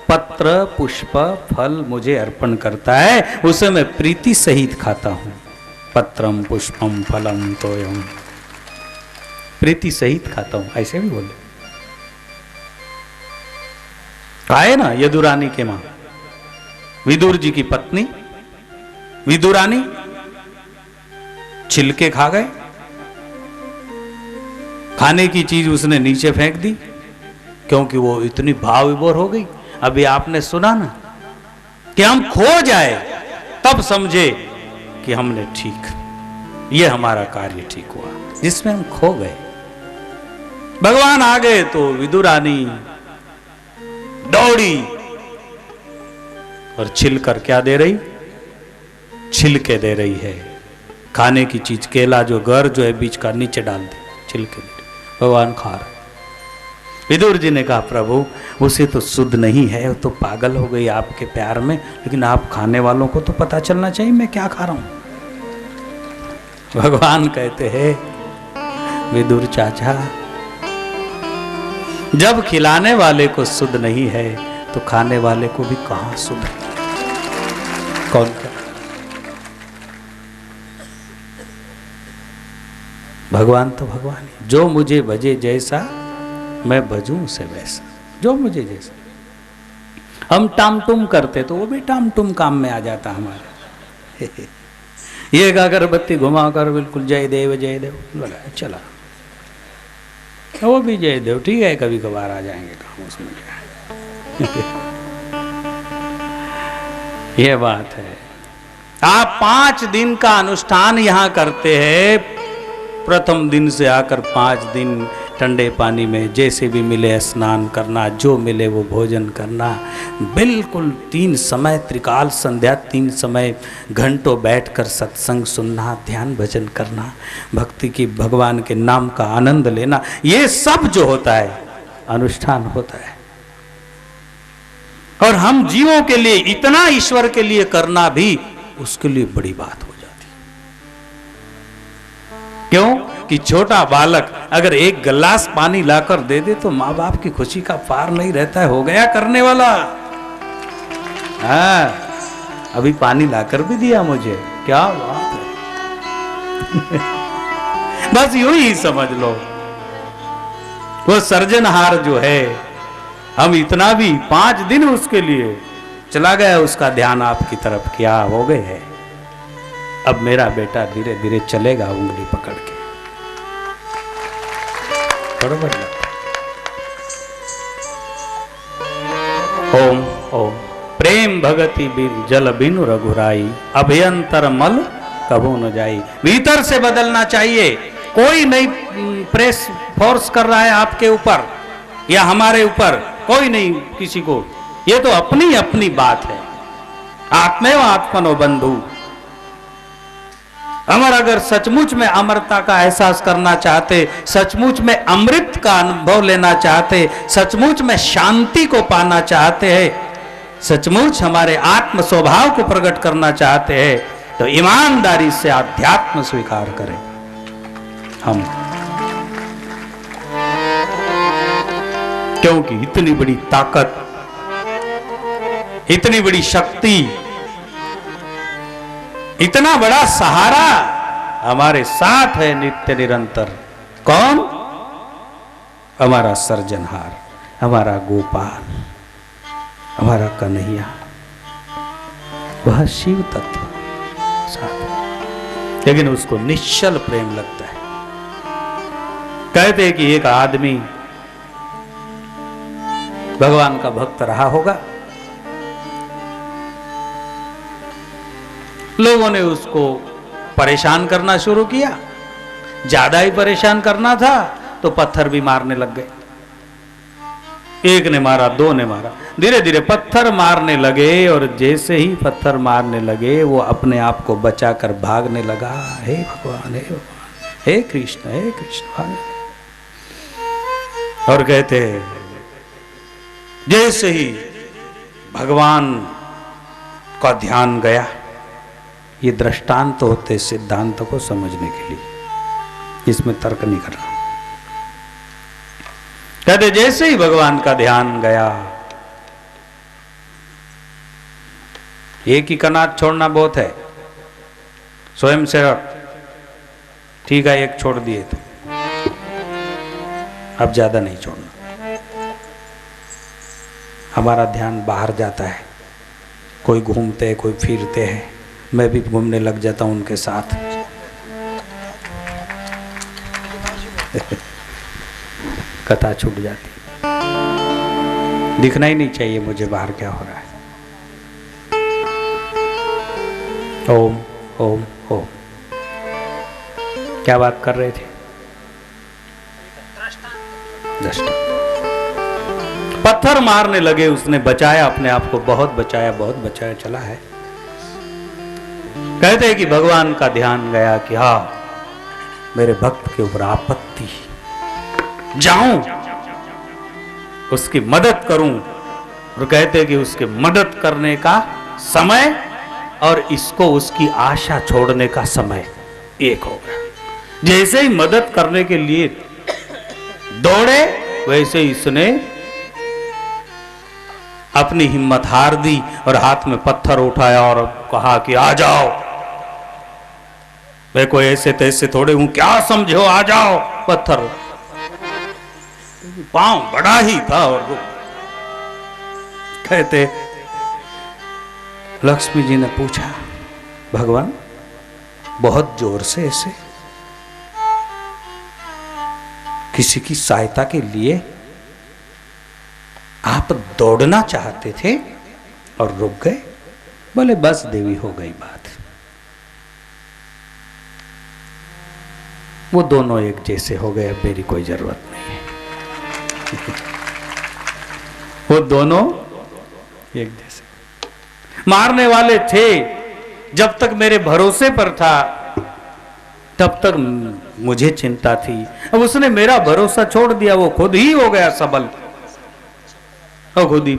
पत्र पुष्प फल मुझे अर्पण करता है उसे मैं प्रीति सहित खाता हूं। पत्रम पुष्पम फलम तोयम, प्रीति सहित खाता हूं, ऐसे भी बोले। आए ना यदुरानी के मां, विदुर जी की पत्नी विदुरानी छिलके खा गए, खाने की चीज उसने नीचे फेंक दी क्योंकि वो इतनी भाव विभोर हो गई। अभी आपने सुना ना कि हम खो जाए तब समझे कि हमने ठीक, ये हमारा कार्य ठीक हुआ जिसमें हम खो गए। भगवान आ गए तो विदुरानी दौड़ी और छिलकर क्या दे रही? छिलके दे रही है, खाने की चीज। केला जो घर जो है बीच का नीचे डाल दे, छिलके दे रही। भगवान खा रहे। विदुर जी ने कहा प्रभु उसे तो शुद्ध नहीं है, वो तो पागल हो गई आपके प्यार में, लेकिन आप खाने वालों को तो पता चलना चाहिए मैं क्या खा रहा हूं। भगवान कहते हैं विदुर चाचा, जब खिलाने वाले को शुद्ध नहीं है तो खाने वाले को भी कहां शुद्ध? कौन का? भगवान तो भगवान ही। जो मुझे भजे जैसा मैं भजूं उसे वैसा, जो मुझे जैसा। हम टामटुम करते तो वो भी टामटुम काम में आ जाता हमारे। ये अगरबत्ती घुमाकर बिल्कुल जय देव बोला चला, वो भी जय देव ठीक है, कभी कभार आ जाएंगे काम, उसमें क्या। ये बात है। आप 5 दिन का अनुष्ठान यहां करते हैं, प्रथम दिन से आकर 5 दिन ठंडे पानी में जैसे भी मिले स्नान करना, जो मिले वो भोजन करना, बिल्कुल 3 समय त्रिकाल संध्या 3 समय घंटों बैठकर सत्संग सुनना, ध्यान भजन करना, भक्ति की भगवान के नाम का आनंद लेना, ये सब जो होता है अनुष्ठान होता है। और हम जीवों के लिए इतना ईश्वर के लिए करना भी उसके लिए बड़ी बात हो जाती। क्यों कि छोटा बालक अगर एक गिलास पानी लाकर दे दे तो माँ बाप की खुशी का पार नहीं रहता है। हो गया करने वाला, हाँ अभी पानी लाकर भी दिया मुझे, क्या बात है। बस यूं ही समझ लो वो सर्जनहार जो है, हम इतना भी 5 दिन उसके लिए चला गया, उसका ध्यान आपकी तरफ क्या हो गए है। अब मेरा बेटा धीरे धीरे चलेगा उंगली पकड़ के, बरोबर। ओम ओम प्रेम भगति बिन जल बिनु रघुराई, अभयंतर मल कबू न जाई। भीतर से बदलना चाहिए। कोई नहीं प्रेस फोर्स कर रहा है आपके ऊपर या हमारे ऊपर, कोई नहीं किसी को। ये तो अपनी अपनी बात है। आत्मेव आत्मनो बंधु। अमर अगर सचमुच में अमरता का एहसास करना चाहते, सचमुच में अमृत का अनुभव लेना चाहते, सचमुच में शांति को पाना चाहते हैं, सचमुच हमारे आत्म स्वभाव को प्रकट करना चाहते हैं, तो ईमानदारी से आध्यात्म स्वीकार करें। हम क्योंकि इतनी बड़ी ताकत, इतनी बड़ी शक्ति, इतना बड़ा सहारा हमारे साथ है नित्य निरंतर। कौन? हमारा सर्जनहार, हमारा गोपाल, हमारा कन्हैया, वह शिव तत्व साथ है। लेकिन उसको निश्चल प्रेम लगता है। कहते हैं कि एक आदमी भगवान का भक्त रहा होगा, लोगों ने उसको परेशान करना शुरू किया। ज्यादा ही परेशान करना था तो पत्थर भी मारने लग गए। एक ने मारा, दो ने मारा, धीरे धीरे पत्थर मारने लगे। और जैसे ही पत्थर मारने लगे वो अपने आप को बचाकर भागने लगा। हे भगवान, हे भगवान, हे कृष्ण भाग। और कहते जैसे ही भगवान का ध्यान गया, ये दृष्टांत तो होते सिद्धांत को समझने के लिए, इसमें तर्क नहीं करना। कहते जैसे ही भगवान का ध्यान गया, एक ही कनात छोड़ना बहुत है, स्वयं सेवक ठीक है, एक छोड़ दिए तो अब ज्यादा नहीं छोड़ना। हमारा ध्यान बाहर जाता है, कोई घूमते हैं, कोई फिरते हैं, मैं भी घूमने लग जाता हूं उनके साथ। कथा छूट जाती, दिखना ही नहीं चाहिए मुझे बाहर क्या हो रहा है। ओम ओम ओम। क्या बात कर रहे थे? दृष्टांत। पत्थर मारने लगे, उसने बचाया अपने आप को, बहुत बचाया चला है। कहते हैं कि भगवान का ध्यान गया कि हाँ मेरे भक्त के ऊपर आपत्ति, जाऊं उसकी मदद करूं। और कहते हैं कि उसके मदद करने का समय और इसको उसकी आशा छोड़ने का समय एक हो गया। जैसे ही मदद करने के लिए दौड़े, वैसे ही इसने अपनी हिम्मत हार दी और हाथ में पत्थर उठाया और कहा कि आ जाओ, मैं कोई ऐसे तैसे थोड़े हूं, क्या समझो, आ जाओ। पत्थर पांव बड़ा ही था। और कहते लक्ष्मी जी ने पूछा, भगवान बहुत जोर से ऐसे किसी की सहायता के लिए आप दौड़ना चाहते थे और रुक गए? बोले बस देवी, हो गई बात। वो दोनों एक जैसे हो गए, अब मेरी कोई जरूरत नहीं है। वो दोनों एक जैसे। मारने वाले थे, जब तक मेरे भरोसे पर था तब तक मुझे चिंता थी। अब उसने मेरा भरोसा छोड़ दिया, वो खुद ही हो गया सबल और खुद ही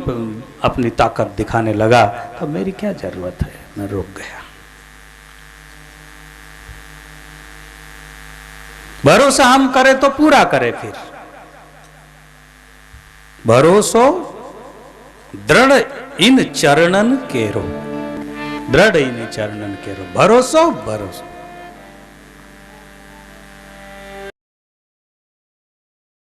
अपनी ताकत दिखाने लगा, तो मेरी क्या जरूरत है, मैं रुक गया। भरोसा हम करें तो पूरा करें, फिर भरोसो दृढ़ इन चरणन केरो, दृढ़ इन चरणन केरो, भरोसो भरोसो।